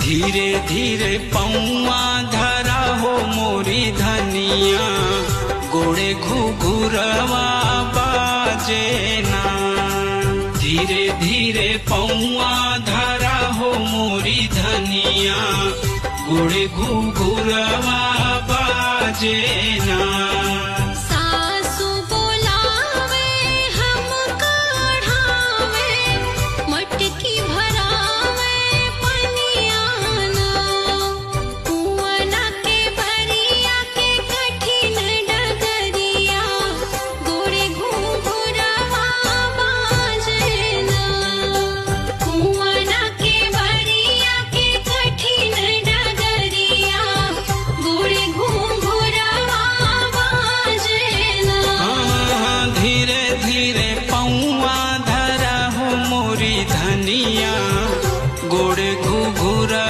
धीरे धीरे पौआ धरा हो मोरी धनिया, गोड़े घुघुरवा बाजे ना। धीरे धीरे पौआ धरा हो मोरी धनिया, गोड़े घुघुरवा बाजे ना। धनिया गोड़े घुघुरा